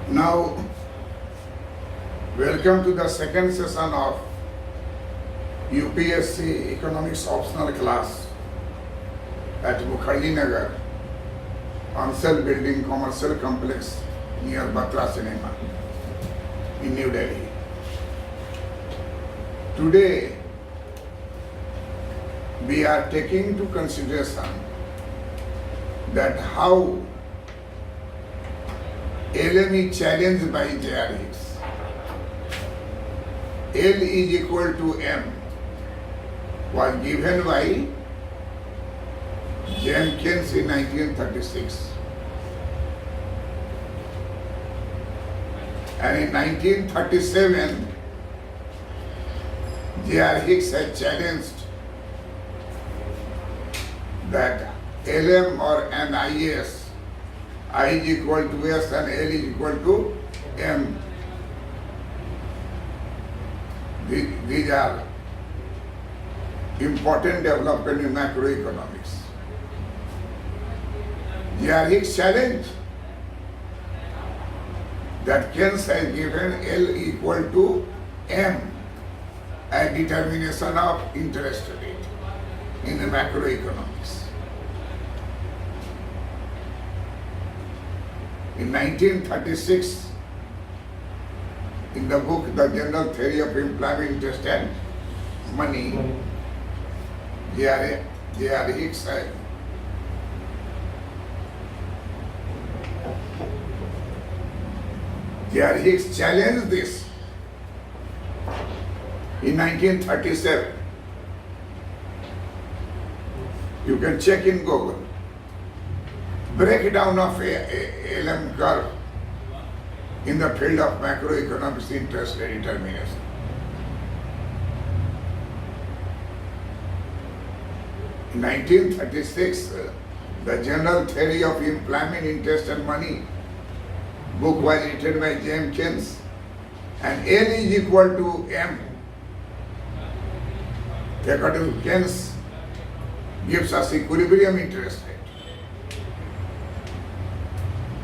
Now, welcome to the second session of UPSC Economics Optional class at Mukherjee Nagar, Hansen Building Commercial Complex near Batra Cinema in New Delhi. Today, we are taking into consideration that how LM is challenged by J.R. Hicks. L is equal to M was given by James Keynes in 1936. And in 1937, J.R. Hicks had challenged that LM or NIS, I is equal to S and L is equal to M. These are important development in macroeconomics. J.R. Hicks challenged that Keynes has given L equal to M as determination of interest rate in the macroeconomics. In 1936, in the book The General Theory of Employment, Interest and Money, J.R. Hicks said, J.R. Hicks challenged this in 1937. You can check in Google. Breakdown of a LM curve in the field of macroeconomics interest rate determination. In 1936, the General Theory of Employment, Interest and Money book was written by James Keynes, and L is equal to M. According to Keynes, gives us equilibrium interest rate.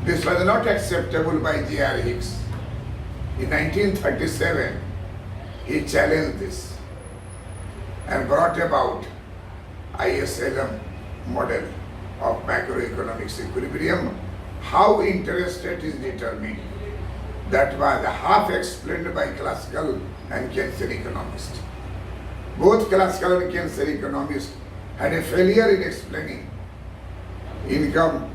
This was not acceptable by J.R. Hicks. In 1937, he challenged this and brought about ISLM model of macroeconomics equilibrium, how interest rate is determined. That was half explained by classical and Keynesian economists. Both classical and Keynesian economists had a failure in explaining income,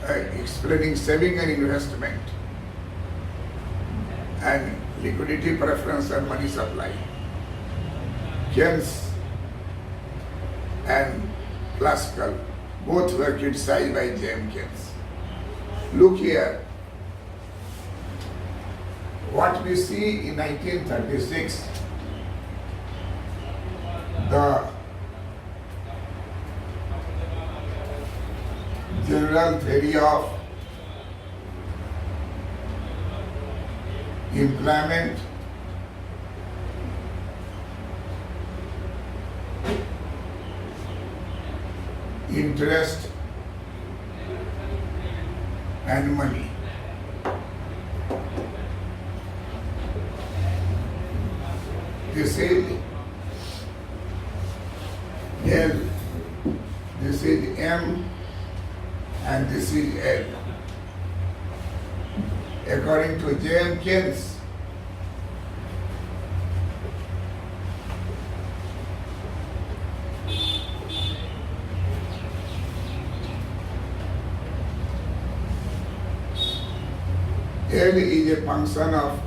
explaining saving and investment, and liquidity preference and money supply. Keynes and classical both were criticized by James Keynes. Look here, what we see in 1936, the General Theory of Employment, Interest and Money. This is L, this is M, and this is L. According to James Keynes, L is a function of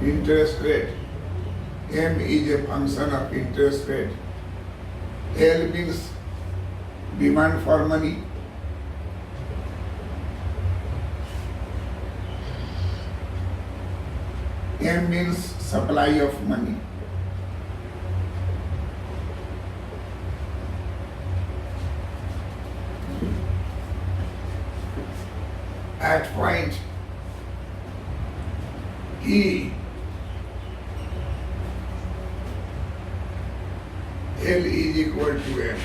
interest rate, M is a function of interest rate. L means demand for money. M means supply of money. At point E, L is equal to M.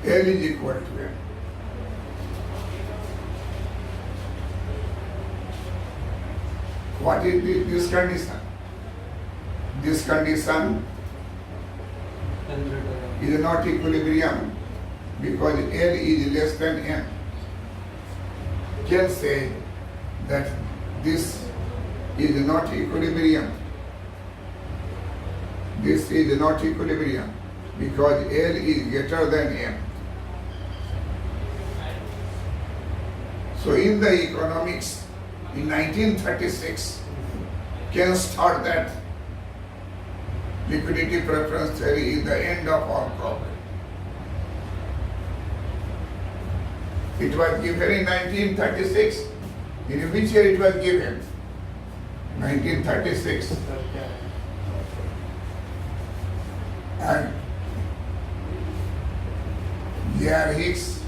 L is equal to M. What is this condition? This condition is not equilibrium because L is less than M. Can say that this is not equilibrium. This is not equilibrium because L is greater than M. So in the economics in 1936, Keynes thought that liquidity preference theory is the end of all problem. It was given in 1936. In which year it was given? 1936. And J.R. Hicks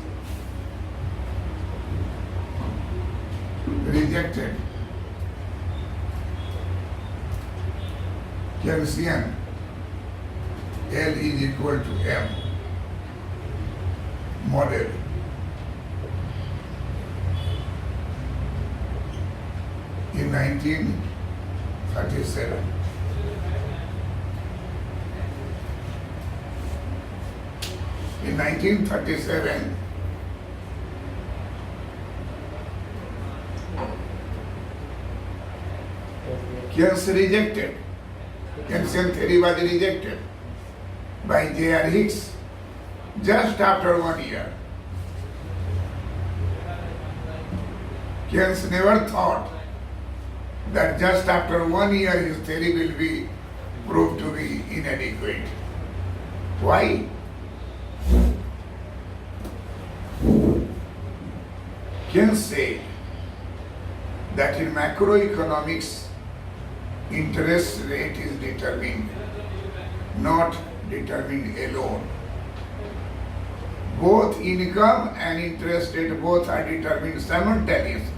rejected Keynesian L is equal to M model. In 1937. In 1937, Keynes rejected. Keynesian theory was rejected by J.R. Hicks just after 1 year. Keynes never thought that just after 1 year his theory will be proved to be inadequate. Why? Keynes said that in macroeconomics, interest rate is determined, not determined alone. Both income and interest rate both are determined simultaneously.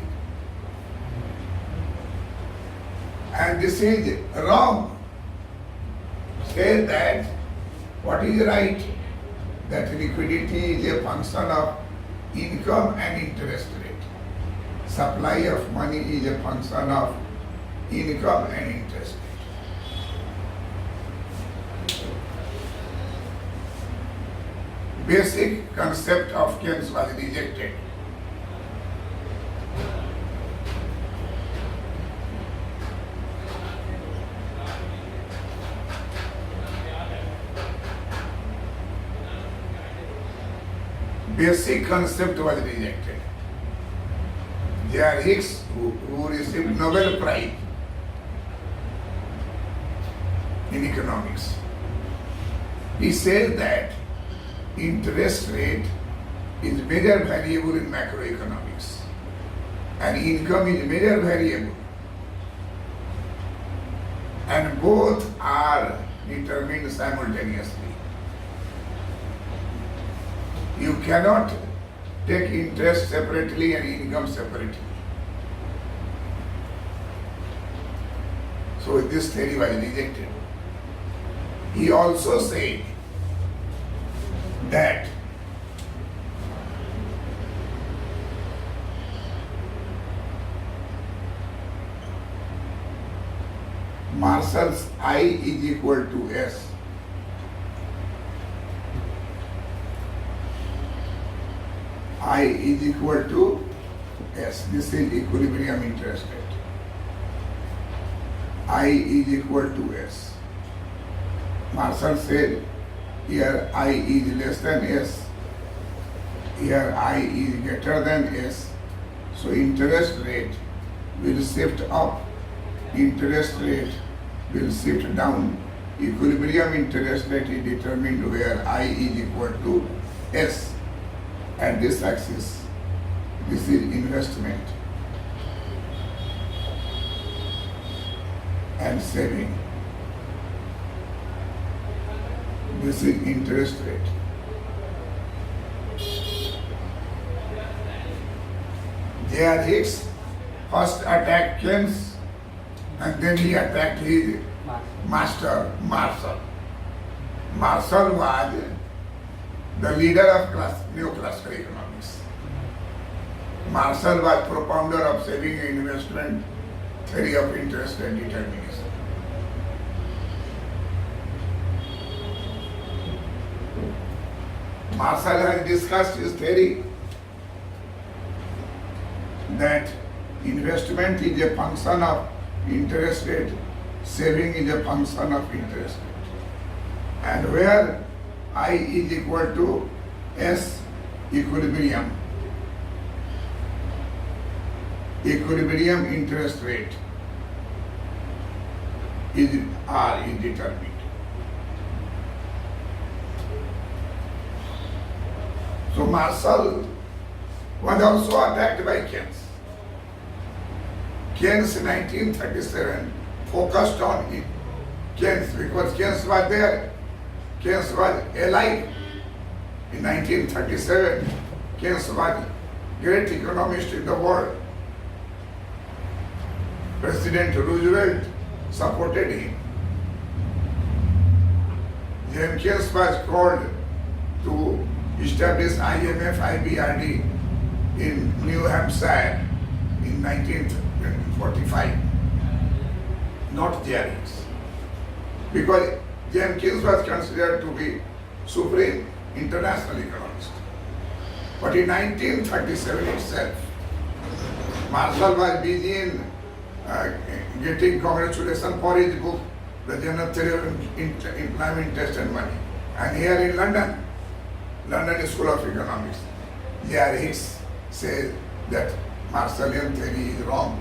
And this is wrong. Say that what is right? That liquidity is a function of income and interest rate. Supply of money is a function of income and interest rate. Basic concept of Keynes was rejected. Basic concept was rejected. J.R. Hicks, who received Nobel Prize in economics, he says that interest rate is major variable in macroeconomics and income is major variable, and both are determined simultaneously. You cannot take interest separately and income separately. So this theory was rejected. He also said that Marshall's I is equal to S. I is equal to S. This is equilibrium interest rate. I is equal to S. Marshall said here I is less than S. Here I is greater than S. So interest rate will shift up. Interest rate will shift down. Equilibrium interest rate is determined where I is equal to S. At this axis, this is investment and saving. This is interest rate. J.R. Hicks first attacked Keynes and then he attacked his master, Marshall. Marshall was the leader of neoclassical economics. Marshall was propounder of saving and investment theory of interest and determinism. Marshall has discussed his theory that investment is a function of interest rate, saving is a function of interest rate. And where I is equal to S equilibrium interest rate is R is determined. So Marshall was also attacked by Keynes. Keynes in 1937 focused on it. Keynes, because Keynes was there. Keynes was alive. In 1937, Keynes was great economist in the world. President Roosevelt supported him. Then Keynes was called to establish IMF IBRD in New Hampshire in 1945. Not Hicks. Because James Keynes was considered to be supreme international economist. But in 1937 itself, Marshall was busy in getting congratulations for his book, The General Theory of Employment, Test and Money. And here in London School of Economics, Hicks says that Marshallian theory is wrong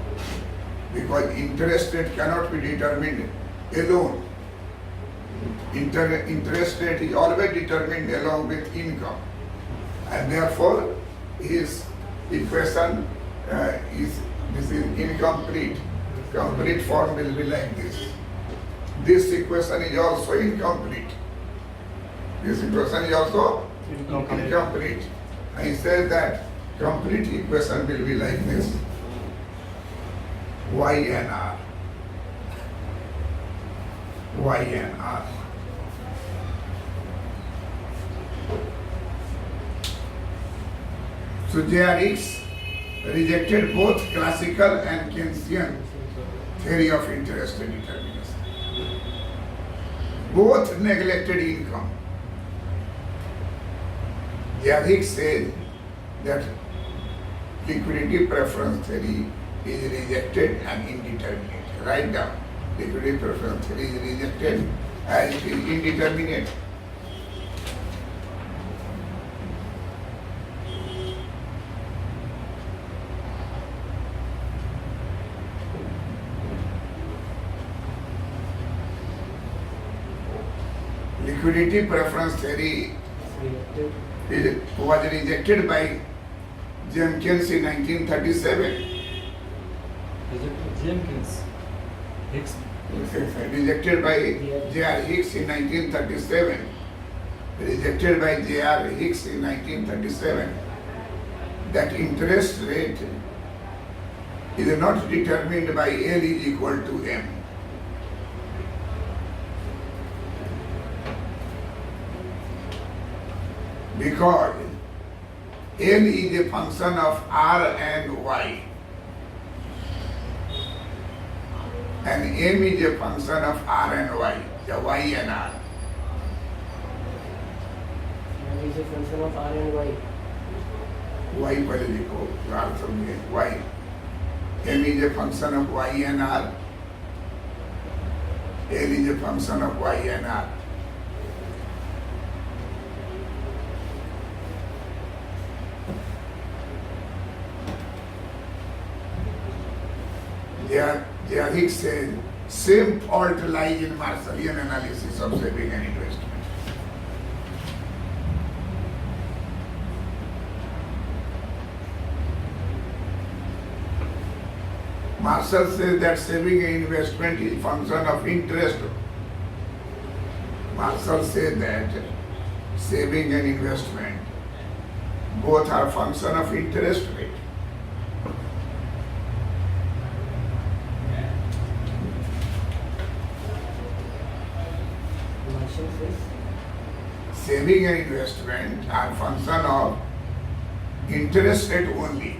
because interest rate cannot be determined alone. Interest rate is always determined along with income, and therefore his equation is incomplete. Complete form will be like this. This equation is also incomplete. This equation is also incomplete. And he says that complete equation will be like this. Y and R. Y and R. So Hicks rejected both classical and Keynesian theory of interest and determinism. Both neglected income. Hicks said that liquidity preference theory is rejected and indeterminate. Write down. Liquidity preference theory is rejected as it is indeterminate. Liquidity preference theory was rejected by James Keynes in 1937. James Hicks. Rejected by J.R. Hicks in 1937. Rejected by J.R. Hicks in 1937. That interest rate is not determined by L is equal to M. Because L is a function of R and Y, and M is a function of R and Y, the Y and R. M is a function of R and Y. Y पहले लिखो, R समझे Y. M is a function of Y and R. L is a function of Y and R. Hicks said, same fault lies in Marshallian analysis of saving and investment. Marshall says that saving and investment is function of interest. Marshall said that saving and investment both are function of interest rate. saving and investment are function of interest rate only.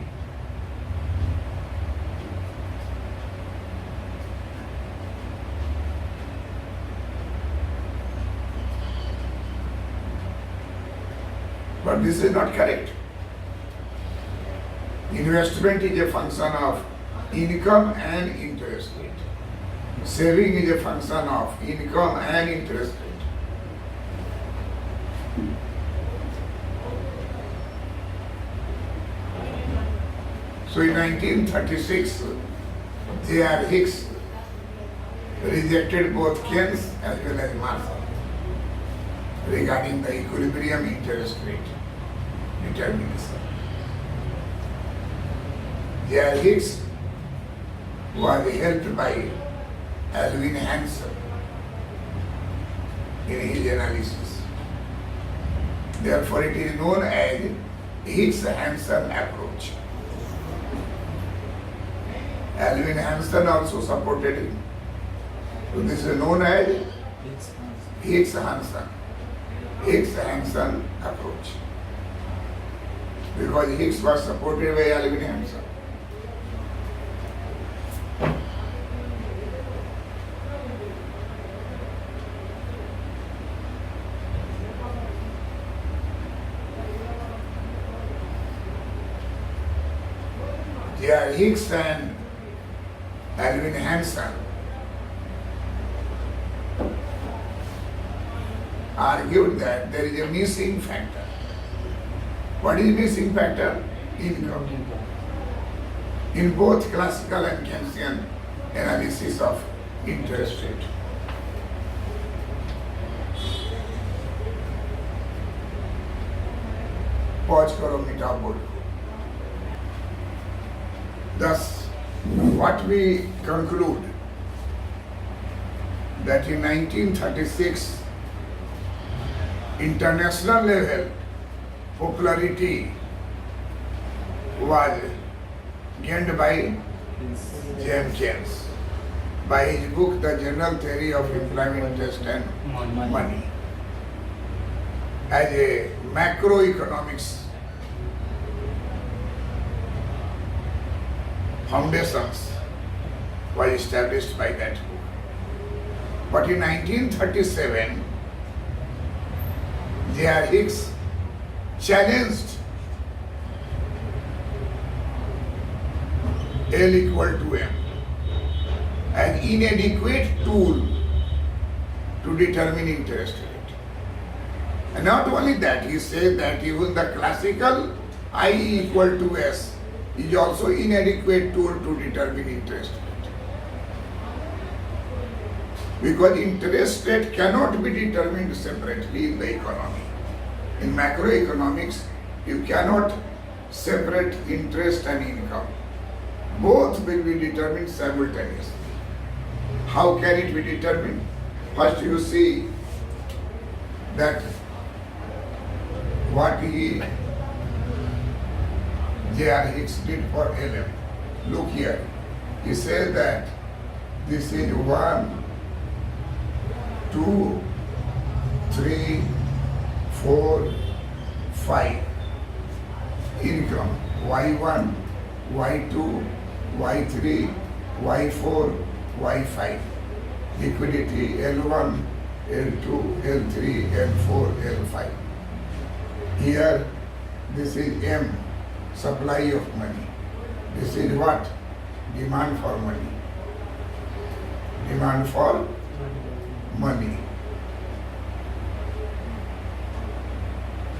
But this is not correct. Investment is a function of income and interest rate. Saving is a function of income and interest rate. So in 1936, J.R. Hicks rejected both Keynes as well as Marshall regarding the equilibrium interest rate determinism. J.R. Hicks was helped by Alvin Hansen in his analysis. Therefore, it is known as Hicks-Hansen approach. Alvin Hansen also supported him. So this is known as Hicks-Hansen approach. Because Hicks was supported by Alvin Hansen. J.R. Hicks and Alvin Hansen argued that there is a missing factor. What is missing factor? Income. In both classical and Keynesian analysis of interest rate. Pause करो मीठा board को. Thus, what we conclude that in 1936, international level popularity was gained by James Keynes by his book The General Theory of Employment, Interest and Money. As a macroeconomics foundations was established by that book. But in 1937, J.R. Hicks challenged L equal to M, an inadequate tool to determine interest rate. And not only that, he said that even the classical I equal to S is also inadequate tool to determine interest rate. Because interest rate cannot be determined separately in the economy. In macroeconomics, you cannot separate interest and income. Both will be determined simultaneously. How can it be determined? First you see that what J.R. Hicks did for LM. Look here. He said that this is 1, 2, 3, 4, 5. Income Y1, Y2, Y3, Y4, Y5. Liquidity L1, L2, L3, L4, L5. Here, this is M, supply of money. This is what? Demand for money. Demand for money.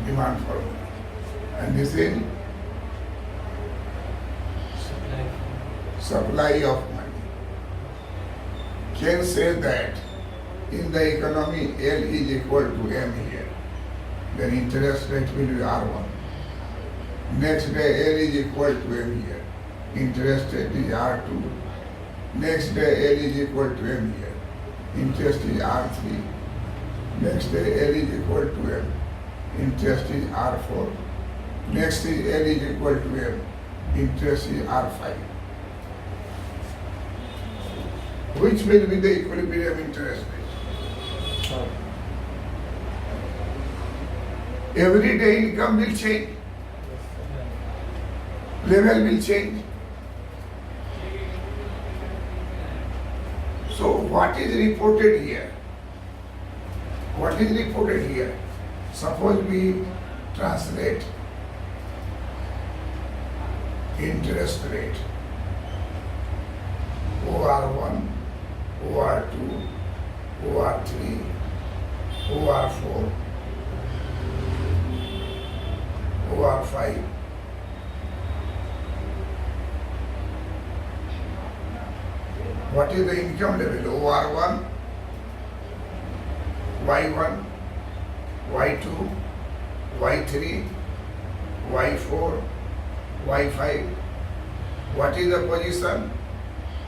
Demand for money. And this is supply of money. Keynes said that in the economy L is equal to M here. Then interest rate will be R1. Next day L is equal to M here. Interest rate is R2. Next day L is equal to M here. Interest is R3. Next day L is equal to M. Interest is R4. Next is L is equal to M. Interest is R5. Which will be the equilibrium interest rate? Every day income will change, level will change. So what is reported here? What is reported here? Suppose we translate interest rate OR1, OR2, OR3, OR4, OR5. What is the income level? OR1, Y1, Y2, Y3, Y4, Y5. What is the position?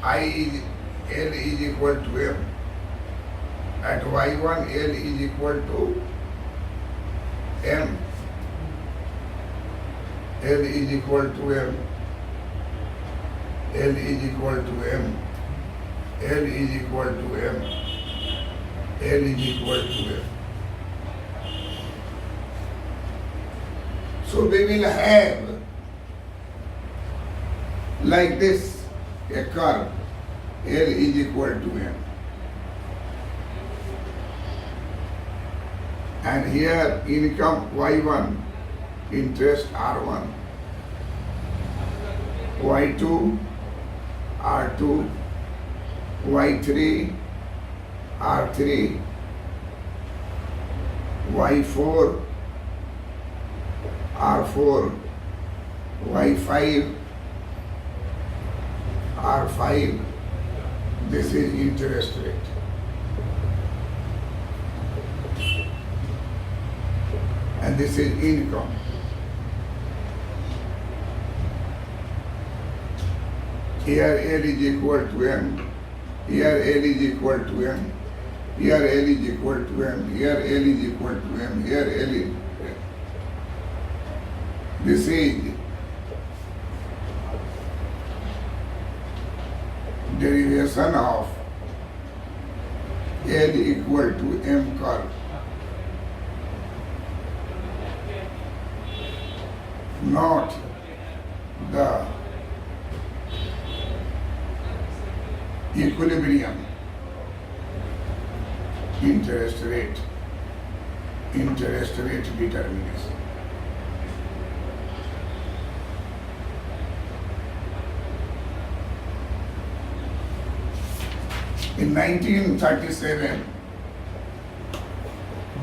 L is equal to M. At Y1, L is equal to M. L is equal to M. L is equal to M. L is equal to M. L is equal to M. So we will have like this a curve. L is equal to M. And here income Y1, interest R1, Y2, R2, Y3, R3, Y4, R4, Y5, R5. This is interest rate. And this is income. Here L is equal to M. Here L is equal to M. Here L is equal to M. Here L is equal to M. Here L is. This is derivation of L equal to M curve. Not the equilibrium interest rate determination. In 1937,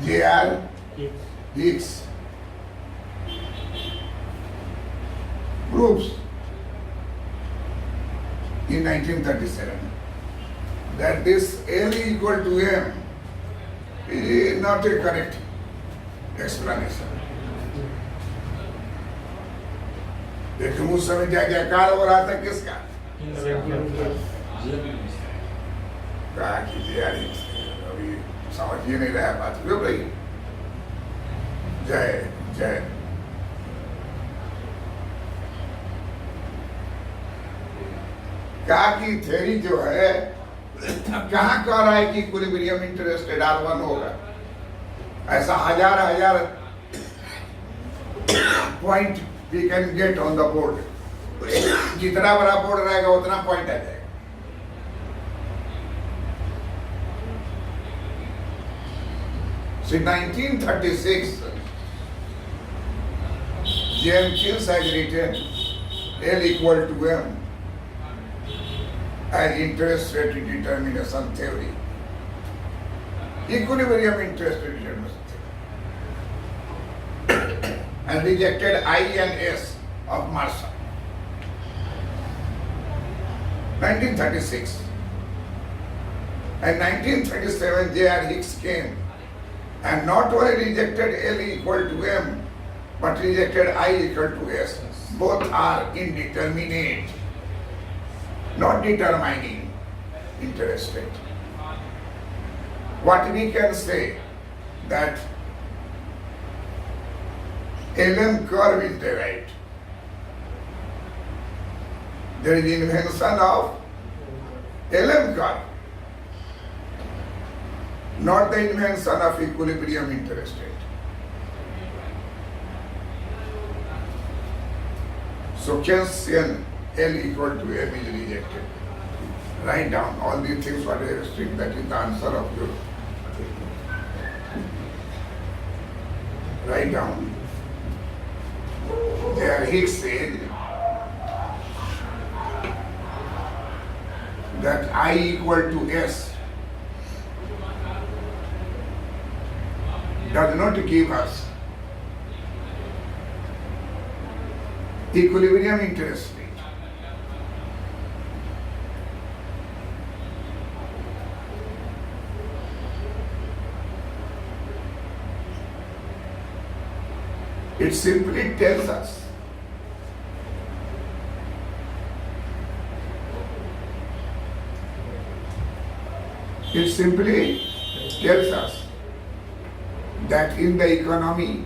J.R. Hicks proves in 1937 that this L equal to M is not a correct explanation. लेकिन उस समय क्या क्या car हो रहा था किसका? कहा कीजिए यार अभी समझ ही नहीं रहा बात क्यों भाई? जय जय कहा कि थ्योरी जो है कहाँ कह रहा है कि इक्विलिब्रियम इंटरेस्ट रेट R1 होगा? ऐसा हजार point we can get on the board. जितना बड़ा बोर्ड रहेगा उतना पॉइंट आ जाएगा. So in 1936, James has written L equal to M as interest rate determination theory. Equilibrium interest rate determination theory. And rejected I and S of Marshall. 1936. And 1937, J.R. Hicks came and not only rejected L equal to M, but rejected I equal to S. Both are indeterminate, not determining interest rate. What we can say that LM curve is derived. There is invention of LM curve, not the invention of equilibrium interest rate. So Keynes L equal to M is rejected. Write down all these things what I have strict, that is the answer of your. Write down. There Hicks said that I equal to S does not give us equilibrium interest rate. It simply tells us that in the economy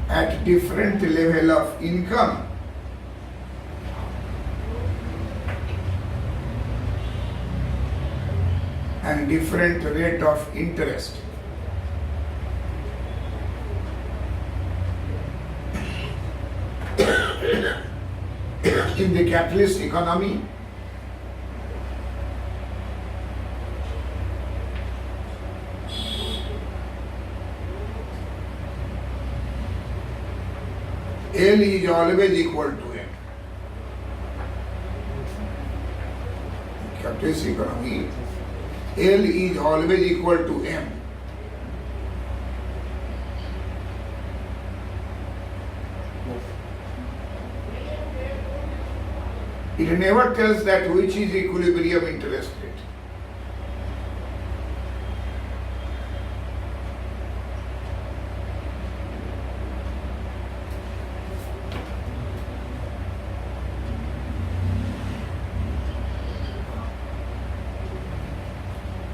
at different level of income and different rate of interest, in the capitalist economy, L is always equal to M. Capitalist economy, L is always equal to M. It never tells that which is equilibrium interest rate.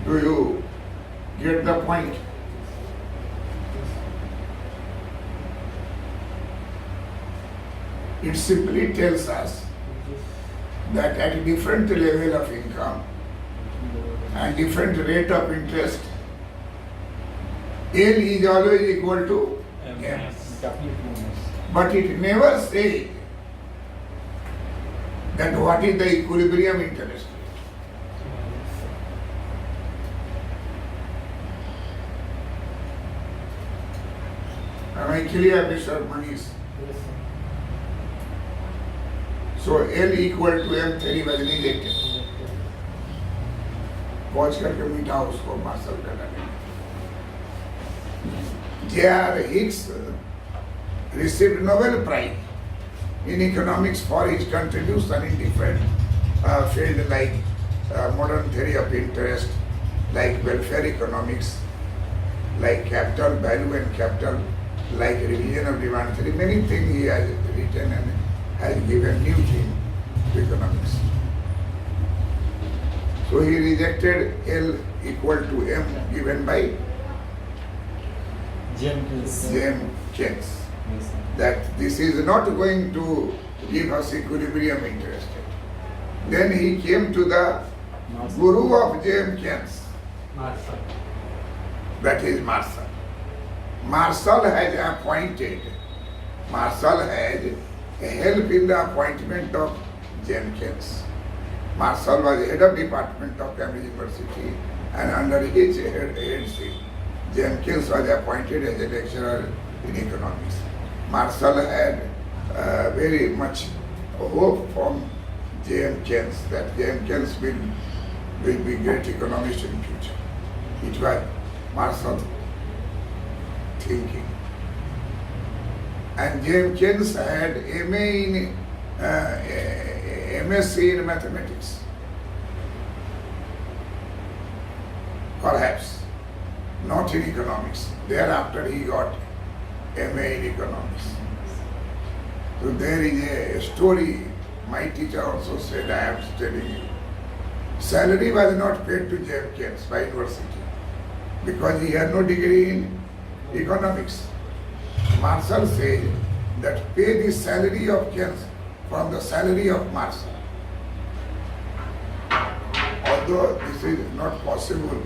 Do you get the point? It simply tells us that at a different level of income and different rate of interest, L is always equal to M. But it never says that what is the equilibrium interest rate. Am I clear, Mr. Manish? So L equal to M theory was rejected. पहुंच करके मीठा उसको martial करने J.R. Hicks received Nobel Prize in economics for his contribution in different fields like modern theory of interest, like welfare economics, like capital value and capital, like revision of demand theory. Many things he has written and has given new thing to economics. So he rejected L equal to M given by James Keynes, that this is not going to give us equilibrium interest rate. Then he came to the guru of James Keynes, that is Marshall. Marshall had help in the appointment of James Keynes. Marshall was head of department of Cambridge University, and under his headship, James Keynes was appointed as a lecturer in economics. Marshall had very much hope from James Keynes that James Keynes will be great economist in future. It was Marshall thinking. And James Keynes had MSc in mathematics. Perhaps not in economics. Thereafter he got MA in economics. So there is a story, my teacher also said, I am telling you. Salary was not paid to James Keynes by university because he had no degree in economics. Marshall said that pay the salary of Keynes from the salary of Marshall. Although this is not possible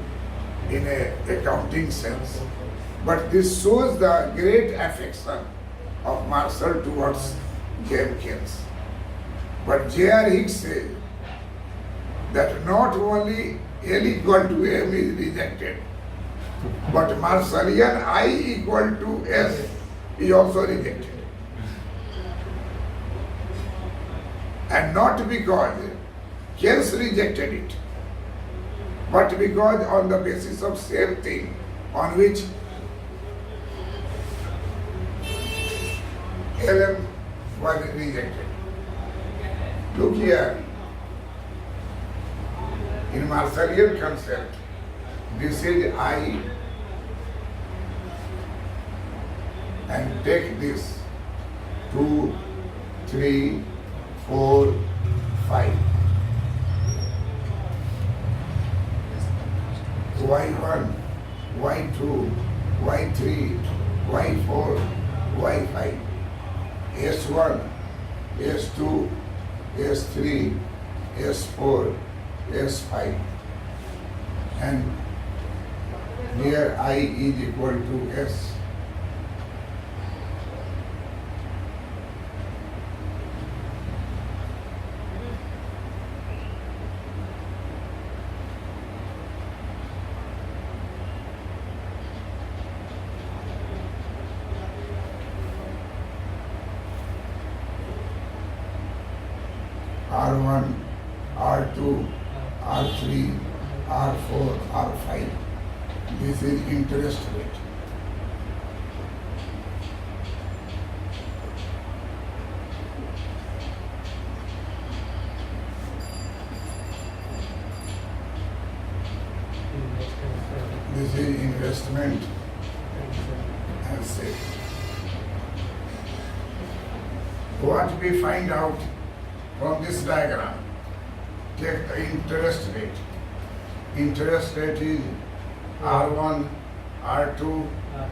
in a accounting sense. But this shows the great affection of Marshall towards Keynes. But J.R. Hicks says that not only L equal to M is rejected, but Marshallian I equal to S is also rejected. And not because Keynes rejected it, but because on the basis of same thing on which LM was rejected. Look here, in Marshallian concept, this is I, and take this 2, 3, 4, 5. Y1, Y2, Y3, Y4, Y5. S1, S2, S3, S4, S5. And here I is equal to S. R1, R2, R3, R4, R5. This is interest rate. This is investment and sale. What we find out from this diagram, take the interest rate. Interest rate is R1, R2,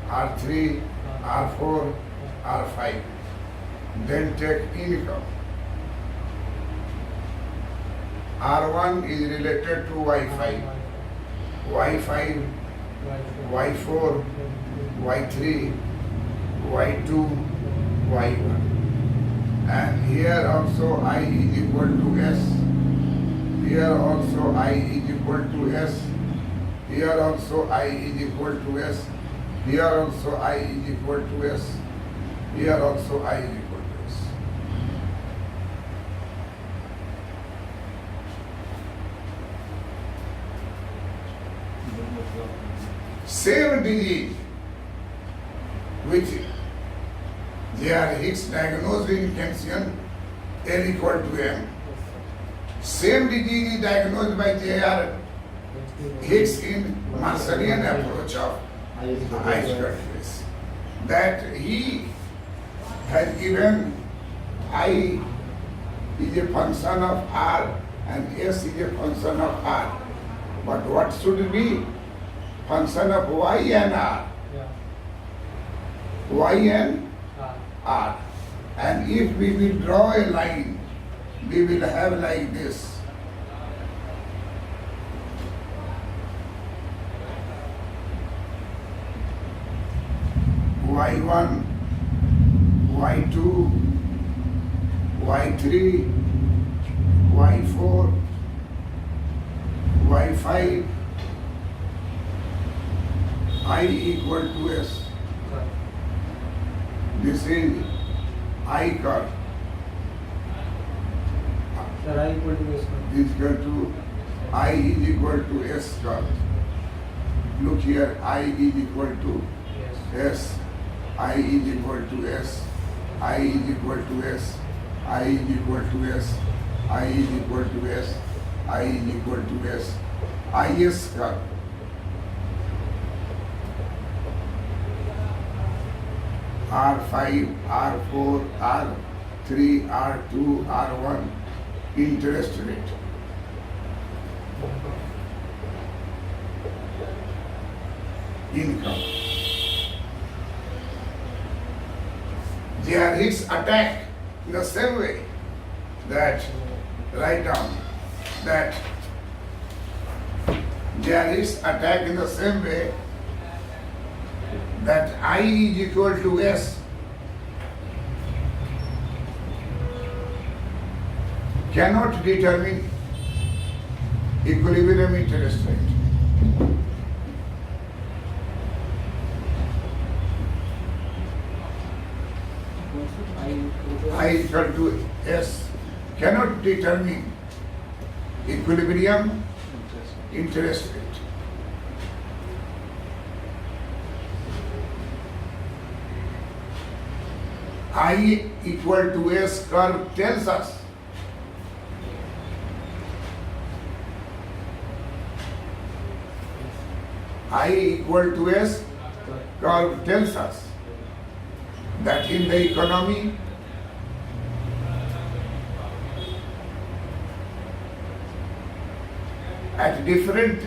R3, R4, R5. Then take income. R1 is related to Y5, Y5, Y4, Y3, Y2, Y1. And here also I is equal to S. Here also I is equal to S. Here also I is equal to S. Here also I is equal to S. Here also I is equal to S. Same disease which J.R. Hicks diagnosed in Hansen, L equal to M. Same disease is diagnosed by J.R. Hicks in Marshallian approach of ice. That he has given I is a function of R and S is a function of R. But what should be function of Y and R? Y and R. And if we will draw a line, we will have like this. Y1, Y2, Y3, Y4, Y5, I equal to S. This is I curve. Sir, I equal to S. Is equal to I is equal to S curve. Look here, I is equal to S. I is equal to S. I is equal to S. I is equal to S. I is equal to S. I is equal to S. IS curve. R5, R4, R3, R2, R1, interest rate. Income. J.R. Hicks attack in the same way that, write down, that J.R. Hicks attack in the same way that I is equal to S cannot determine equilibrium interest rate. I equal to S cannot determine equilibrium interest rate. I equal to S curve tells us I equal to S curve tells us that in the economy at different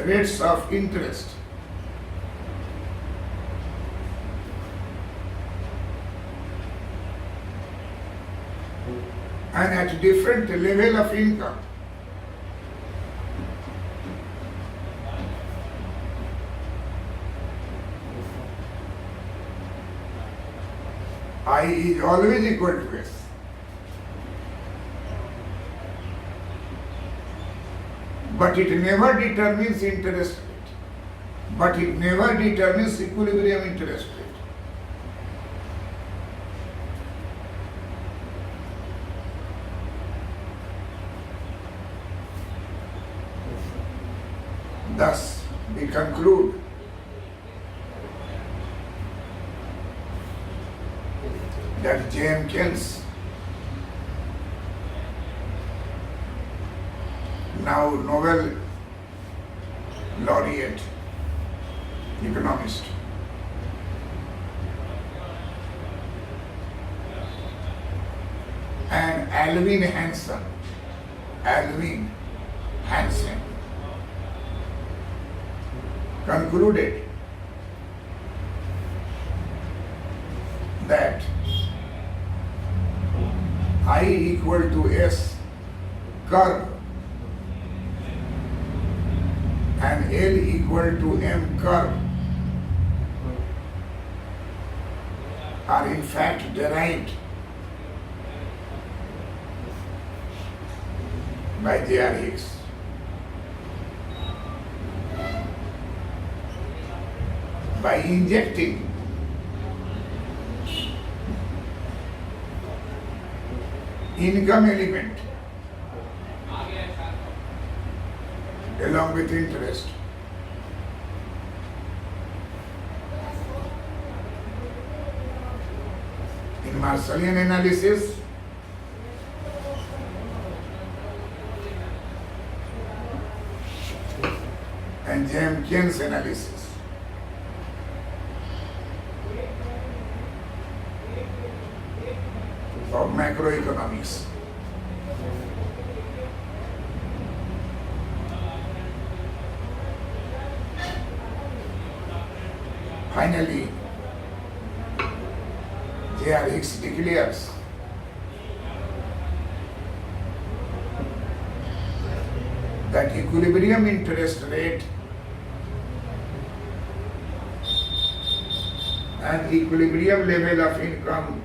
rates of interest and at different level of income, I is always equal to S. But it never determines interest rate. But it never determines equilibrium interest rate. Thus, we conclude that James Keynes, now Nobel laureate economist, and Alvin Hansen concluded that I equal to S curve and L equal to M curve are in fact derived by J.R. Hicks. By injecting income element along with interest. In Marshallian analysis, and James Keynes analysis, of macroeconomics. Finally, J.R. Hicks declares that equilibrium interest rate and equilibrium level of income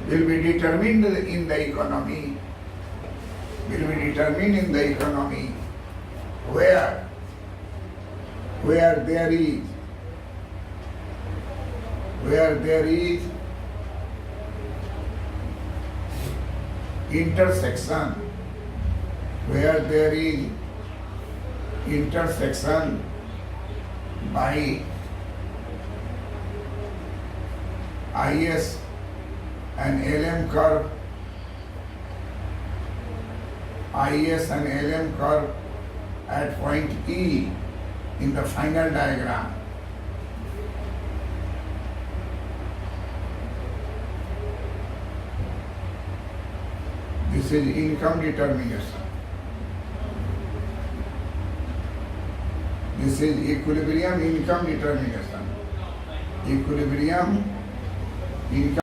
will be determined in the economy, where there is intersection, by IS and LM curve, at point E in the final diagram. This is income determination. This is equilibrium income determination. Equilibrium income